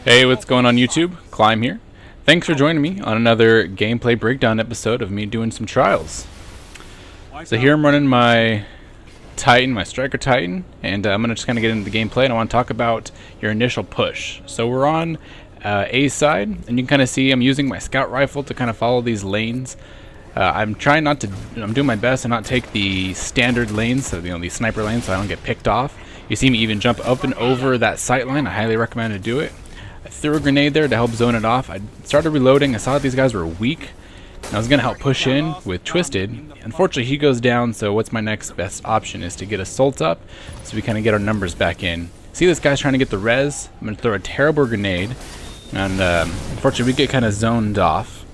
Hey, what's going on YouTube? Climb here. Thanks for joining me on another gameplay breakdown episode of me doing some trials. So here I'm running my Titan, my Striker Titan, and I'm going to just kind of get into the gameplay, and I want to talk about your initial push. So we're on A side, and you can kind of see I'm using my scout rifle to kind of follow these lanes. I'm trying not to, I'm doing my best to not take the standard lanes, so these sniper lanes, so I don't get picked off. You see me even jump up and over that sight line. I highly recommend to do it. I threw a grenade there to help zone it off. I started reloading. I saw that these guys were weak. I was going to help push in with Twisted. Unfortunately, he goes down, so what's my next best option is to get Assault up so we kind of get our numbers back in. See this guy's trying to get the res. I'm going to throw a terrible grenade, and unfortunately we get kind of zoned off.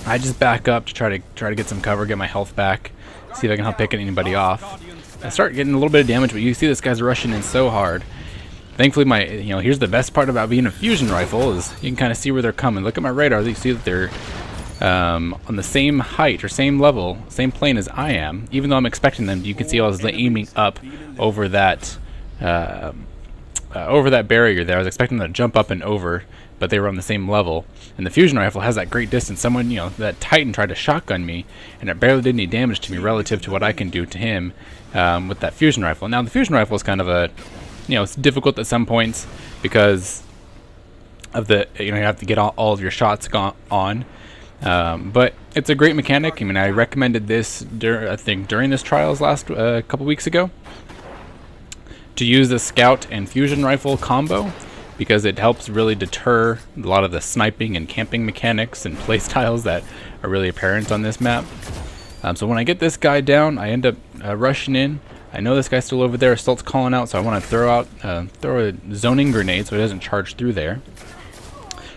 I just back up to try to get some cover, get my health back, see if I can help pick anybody off. I start getting a little bit of damage, but you see this guy's rushing in so hard. Thankfully, here's the best part about being a fusion rifle is you can kind of see where they're coming. Look at my radar. You see that they're on the same height or same level, same plane as I am. Even though I'm expecting them, you can see I was aiming up over that barrier there. I was expecting them to jump up and over, but they were on the same level. And the fusion rifle has that great distance. Someone, that Titan tried to shotgun me, and it barely did any damage to me relative to what I can do to him with that fusion rifle. Now, the fusion rifle is kind of a it's difficult at some points because of the, you have to get all of your shots on. But it's a great mechanic. I mean, I recommended this, I think, during this trials last couple weeks ago, to use the scout and fusion rifle combo because it helps really deter a lot of the sniping and camping mechanics and play styles that are really apparent on this map. So when I get this guy down, I end up rushing in. I know this guy's still over there. Assault's calling out, so I want to throw a zoning grenade so he doesn't charge through there.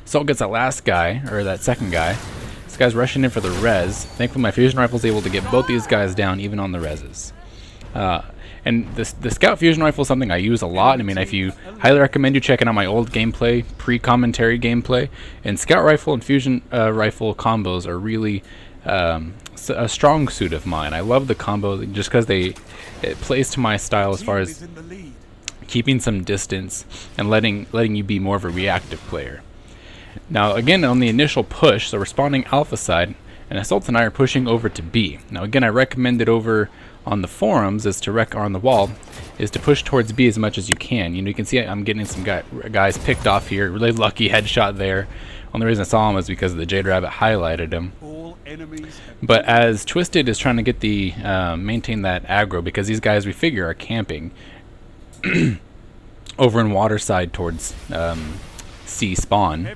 Assault gets that last guy, or that second guy. This guy's rushing in for the res. Thankfully, my fusion rifle's able to get both these guys down, even on the reses. And the scout fusion rifle is something I use a lot. I mean, highly recommend you checking out my old gameplay, pre-commentary gameplay. And scout rifle and fusion rifle combos are really a strong suit of mine. I love the combo just because it plays to my style as far as keeping some distance and letting you be more of a reactive player. Now again, on the initial push, so we're spawning alpha side, and Assault and I are pushing over to B. Now again, I recommend it over on the forums or on the wall is to push towards B as much as you can. You can see I'm getting some guys picked off here. Really lucky headshot there. Only reason I saw him was because the Jade Rabbit highlighted him. But as Twisted is trying to get the maintain that aggro, because these guys we figure are camping over in water side towards C spawn,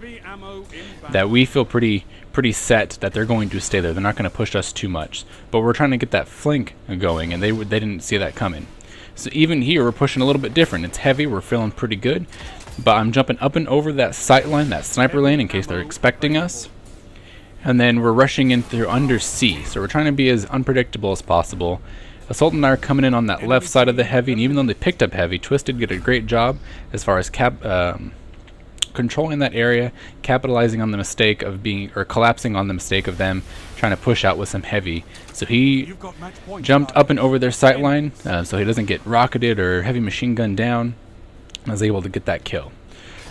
that we feel pretty set that they're going to stay there. They're not going to push us too much, but we're trying to get that flank going, and they didn't see that coming. So even here we're pushing a little bit different. It's heavy. We're feeling pretty good, but I'm jumping up and over that sight line, that sniper lane, in case they're expecting us. And then we're rushing in through under C. So we're trying to be as unpredictable as possible. Assault and I are coming in on that left side of the heavy, and even though they picked up heavy, Twisted did a great job as far as controlling that area, capitalizing on the mistake of collapsing on the mistake of them trying to push out with some heavy. So he jumped up and over their sight line, so he doesn't get rocketed or heavy machine gunned down. I was able to get that kill.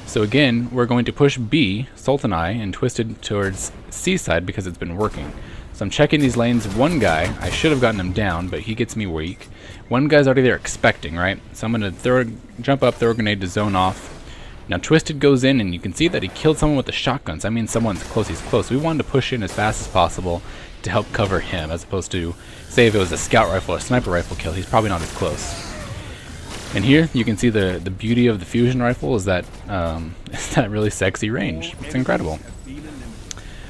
So again, we're going to push B, Assault and I, and Twisted towards C side because it's been working. So I'm checking these lanes. One guy, I should have gotten him down, but he gets me weak. One guy's already there expecting, right? So I'm going to jump up, throw a grenade to zone off. Now Twisted goes in, and you can see that he killed someone with the shotguns. I mean, someone's close, he's close. We wanted to push in as fast as possible to help cover him, as opposed to, say if it was a scout rifle or sniper rifle kill, he's probably not as close. And here you can see the beauty of the fusion rifle is that it's that really sexy range. It's incredible.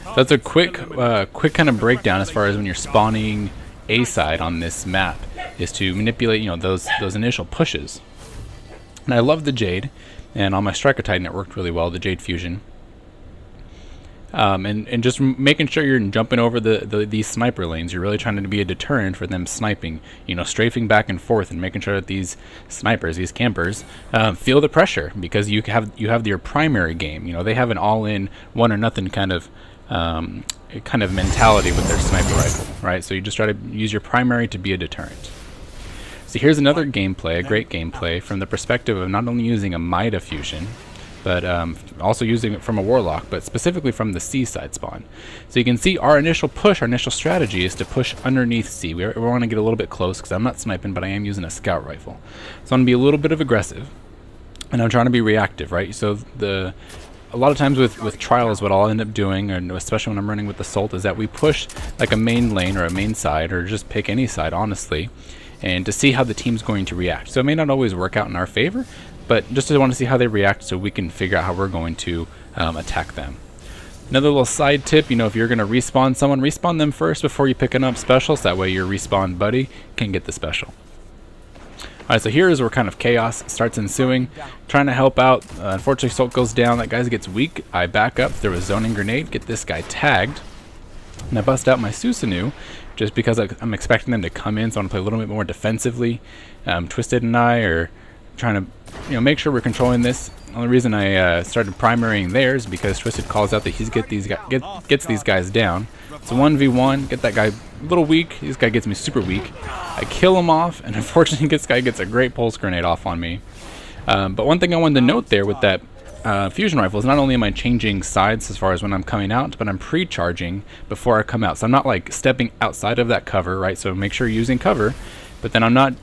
So that's a quick kind of breakdown as far as when you're spawning A side on this map, is to manipulate those initial pushes. And I love the Jade, and on my Striker Titan it worked really well, the Jade fusion. And just making sure you're jumping over these sniper lanes. You're really trying to be a deterrent for them sniping, strafing back and forth and making sure that these snipers, these campers, feel the pressure, because you have your primary game. They have an all-in, one or nothing kind of mentality with their sniper rifle, right? So you just try to use your primary to be a deterrent. So here's another gameplay, a great gameplay from the perspective of not only using a Mida fusion, but also using it from a Warlock, but specifically from the C side spawn. So you can see our initial push, our initial strategy is to push underneath C. We want to get a little bit close because I'm not sniping, but I am using a scout rifle. So I'm going to be a little bit of aggressive, and I'm trying to be reactive, right? So a lot of times with trials, what I'll end up doing, and especially when I'm running with Assault, is that we push like a main lane or a main side, or just pick any side, honestly, and to see how the team's going to react. So it may not always work out in our favor, but just to want to see how they react so we can figure out how we're going to attack them. Another little side tip, if you're going to respawn someone, respawn them first before you pick up specials. That way your respawn buddy can get the special. Alright, so here is where kind of chaos starts ensuing. Trying to help out. Unfortunately, Assault goes down. That guy gets weak. I back up, throw a zoning grenade, get this guy tagged. And I bust out my Susanu just because I'm expecting them to come in, so I want to play a little bit more defensively. Twisted and I are trying to make sure we're controlling this. The only reason I started primarying theirs because Twisted calls out that he's gets these guys down. It's a 1v1, get that guy a little weak. This guy gets me super weak. I kill him off, and unfortunately this guy gets a great pulse grenade off on me. But one thing I wanted to note there with that fusion rifle is not only am I changing sides as far as when I'm coming out, but I'm pre-charging before I come out. So I'm not like stepping outside of that cover, right? So make sure you're using cover, but then I'm not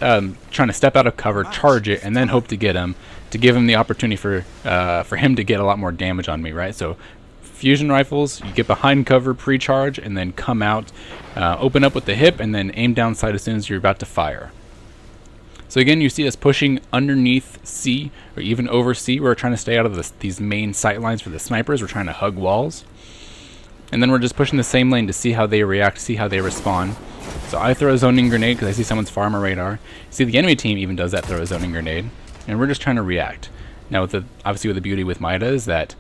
trying to step out of cover, charge it, and then hope to get him, to give him the opportunity for him to get a lot more damage on me, right? So fusion rifles, you get behind cover, pre-charge, and then come out, open up with the hip, and then aim down sight as soon as you're about to fire. So again, you see us pushing underneath C, or even over C. We're trying to stay out of these main sight lines for the snipers. We're trying to hug walls. And then we're just pushing the same lane to see how they react, see how they respond. So I throw a zoning grenade because I see someone's far on my radar. See, the enemy team even does that, throw a zoning grenade. And we're just trying to react. Now, obviously with the beauty with Mida is that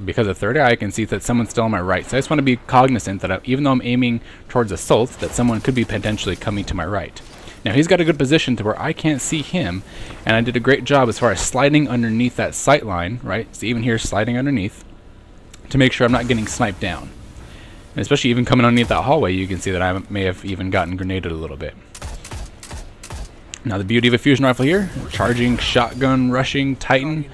because of third eye, I can see that someone's still on my right. So I just want to be cognizant that even though I'm aiming towards Assault, that someone could be potentially coming to my right. Now he's got a good position to where I can't see him, and I did a great job as far as sliding underneath that sight line, right? So even here, sliding underneath to make sure I'm not getting sniped down. And especially even coming underneath that hallway, you can see that I may have even gotten grenaded a little bit. Now the beauty of a fusion rifle here, charging, shotgun, rushing, Titan,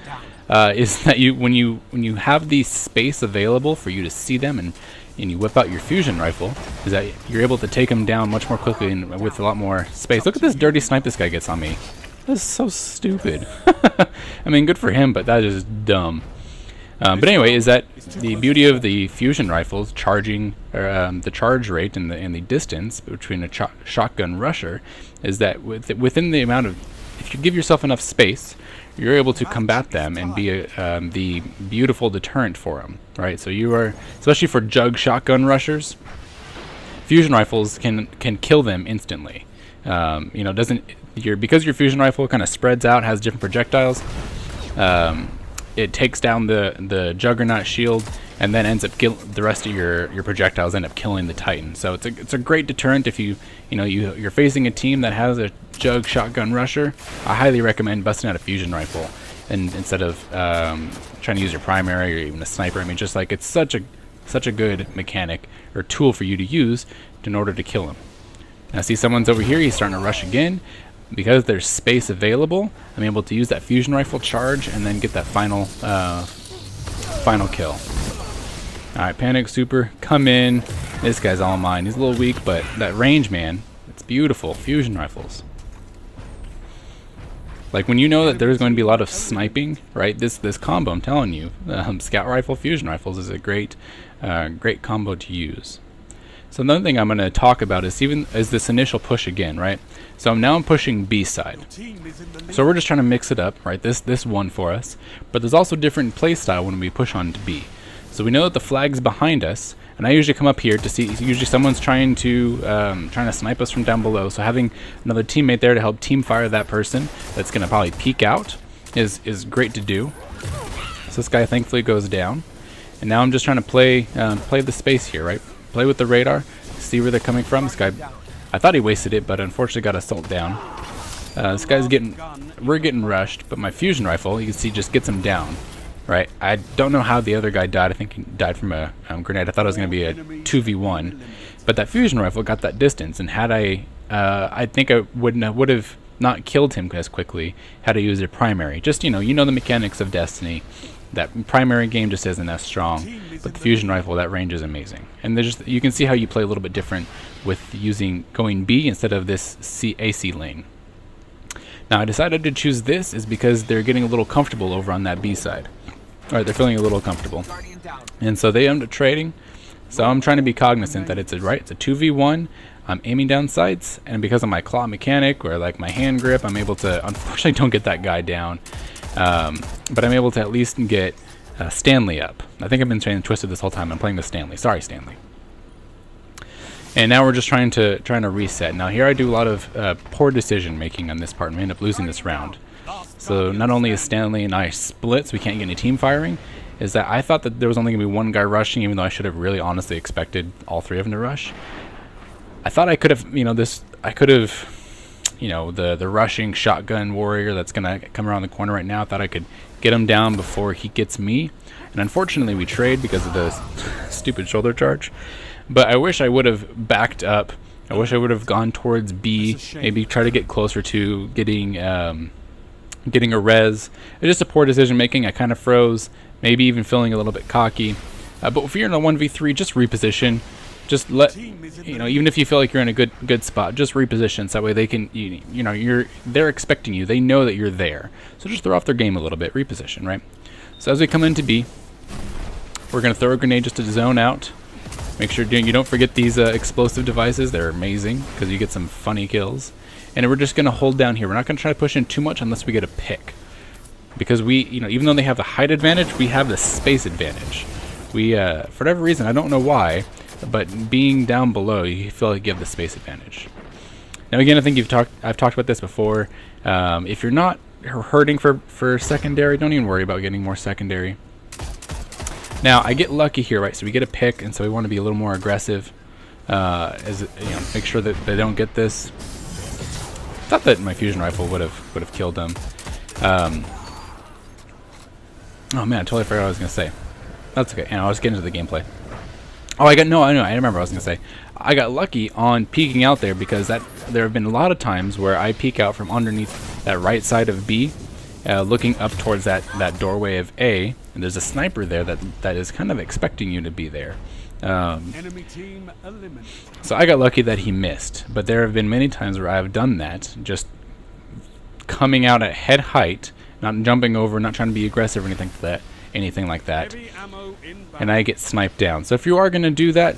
is that when you have the space available for you to see them and you whip out your fusion rifle, is that you're able to take them down much more quickly and with a lot more space. Look at this dirty snipe this guy gets on me. This is so stupid. I mean, good for him, but that is dumb. But anyway, is that the beauty of the fusion rifles charging, or the charge rate and the distance between a shotgun rusher, is that within the amount of, if you give yourself enough space, you're able to combat them and be the beautiful deterrent for them, right? So you are, especially for jug shotgun rushers, fusion rifles can kill them instantly. Because your fusion rifle kind of spreads out, has different projectiles. It takes down the juggernaut shield and then ends up the rest of your projectiles end up killing the Titan. So it's a great deterrent if you're facing a team that has a jug shotgun rusher. I highly recommend busting out a fusion rifle and instead of trying to use your primary or even a sniper. I mean, just like it's such a good mechanic or tool for you to use in order to kill him. Now see someone's over here. He's starting to rush again. Because there's space available, I'm able to use that fusion rifle charge and then get that final kill. Alright, Panic Super, come in. This guy's all mine. He's a little weak, but that range, man, it's beautiful. Fusion rifles. Like when you know that there's going to be a lot of sniping, right? This combo, I'm telling you, scout rifle, fusion rifles is a great combo to use. So another thing I'm going to talk about is this initial push again, right? So now I'm pushing B side. So we're just trying to mix it up, right? This won for us, but there's also different play style when we push on to B. So we know that the flag's behind us, and I usually come up here to see. Usually someone's trying to snipe us from down below. So having another teammate there to help team fire that person that's going to probably peek out is great to do. So this guy thankfully goes down, and now I'm just trying to play the space here, right? Play with the radar, see where they're coming from. This guy, I thought he wasted it, but unfortunately got Assault down. This guy's we're getting rushed, but my fusion rifle, you can see, just gets him down, right? I don't know how the other guy died. I think he died from a grenade. I thought it was going to be a 2v1, but that fusion rifle got that distance, and had I think I would have not killed him as quickly had I used a primary. Just, you know the mechanics of Destiny. That primary game just isn't as strong, but the fusion rifle, that range is amazing. And you can see how you play a little bit different with going B instead of this AC lane. Now I decided to choose this is because they're getting a little comfortable over on that B side. Alright, they're feeling a little comfortable. And so they end up trading. So I'm trying to be cognizant that it's a 2v1. I'm aiming down sights, and because of my claw mechanic or like my hand grip, I'm able to, unfortunately don't get that guy down. But I'm able to at least get Stanley up. I think I've been trying Twisted this whole time. I'm playing with Stanley. Sorry, Stanley. And now we're just trying to reset. Now here I do a lot of poor decision making on this part, and we end up losing this round. So not only is Stanley and I split, so we can't get any team firing, is that I thought that there was only going to be one guy rushing, even though I should have really honestly expected all three of them to rush. I thought I could have, the rushing shotgun warrior that's going to come around the corner right now, I thought I could get him down before he gets me. And unfortunately we trade because of the stupid shoulder charge. But I wish I would have backed up. I wish I would have gone towards B, maybe try to get closer to getting a res. It's just a poor decision making. I kind of froze, maybe even feeling a little bit cocky. But if you're in a 1v3, just reposition. Just even if you feel like you're in a good spot, just reposition. So that way they can, they're expecting you. They know that you're there. So just throw off their game a little bit, reposition, right? So as we come into B, we're going to throw a grenade just to zone out. Make sure you don't forget these explosive devices. They're amazing because you get some funny kills. And we're just going to hold down here. We're not going to try to push in too much unless we get a pick. Because even though they have the height advantage, we have the space advantage. We, for whatever reason, I don't know why, but being down below, you feel like you have the space advantage. Now again, I think I've talked about this before. If you're not hurting for secondary, don't even worry about getting more secondary. Now I get lucky here, right? So we get a pick, and so we want to be a little more aggressive. Make sure that they don't get this. Thought that my fusion rifle would have killed them. Oh man, I totally forgot what I was gonna say. That's okay. And I'll just get into the gameplay. Oh, I remember what I was gonna say. I got lucky on peeking out there because there have been a lot of times where I peek out from underneath that right side of B, looking up towards that doorway of A, and there's a sniper there that is kind of expecting you to be there. Enemy team eliminated. So I got lucky that he missed, but there have been many times where I've done that, just coming out at head height, not jumping over, not trying to be aggressive or anything like that, and I get sniped down. So if you are going to do that,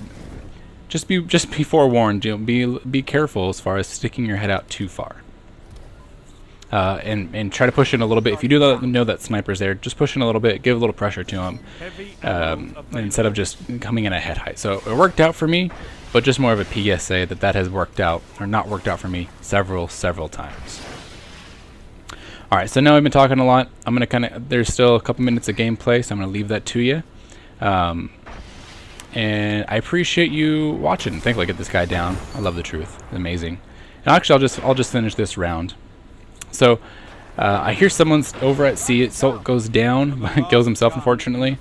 just be forewarned. Be careful as far as sticking your head out too far, and try to push in a little bit. If you do know that sniper's there, just push in a little bit, give a little pressure to him, instead of just coming in at head height. So it worked out for me, but just more of a PSA that has worked out or not worked out for me several times. Alright, so now I've been talking a lot. I'm going to there's still a couple minutes of gameplay, so I'm going to leave that to you. And I appreciate you watching. Thankfully I get this guy down. I love the truth. It's amazing. And actually I'll just finish this round. So I hear someone's over at C. Salt goes down, kills himself unfortunately.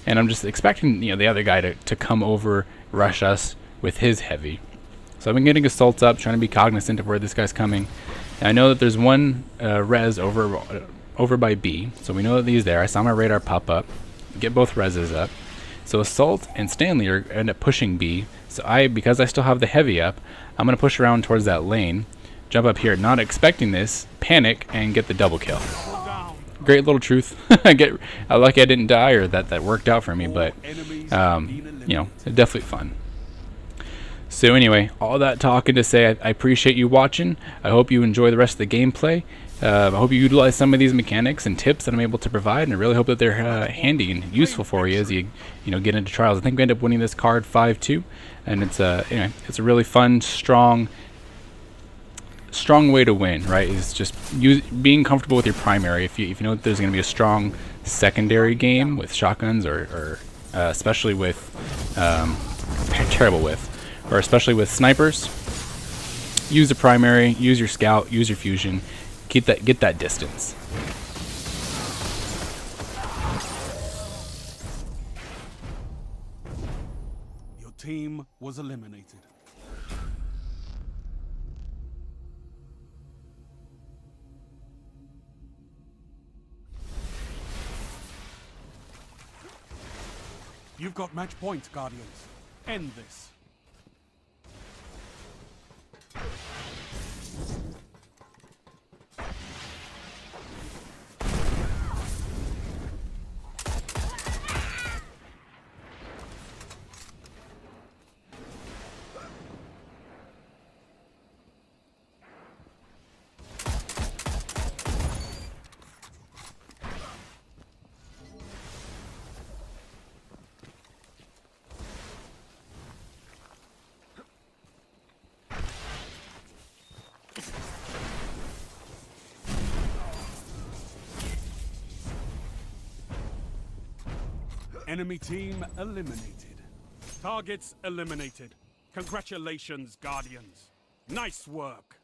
And I'm just expecting the other guy to come over, rush us with his heavy. So I've been getting assaults up, trying to be cognizant of where this guy's coming. And I know that there's one res over by B, so we know that he's there. I saw my radar pop up, get both reses up. So Assault and Stanley end up pushing B. So because I still have the heavy up, I'm going to push around towards that lane, jump up here, not expecting this, panic, and get the double kill. Great little truth. I'm lucky I didn't die, or that worked out for me, but it's definitely fun. So anyway, all that talking to say, I appreciate you watching. I hope you enjoy the rest of the gameplay. I hope you utilize some of these mechanics and tips that I'm able to provide, and I really hope that they're handy and useful for you as you get into trials. I think we end up winning this card 5-2, and it's a really fun, strong way to win. Right? It's just being comfortable with your primary. If you know that there's going to be a strong secondary game with shotguns, or especially with or especially with snipers, use the primary, use your scout, use your fusion, get that distance. Your team was eliminated. You've got match point, Guardians. End this. Enemy team eliminated. Targets eliminated. Congratulations, Guardians. Nice work.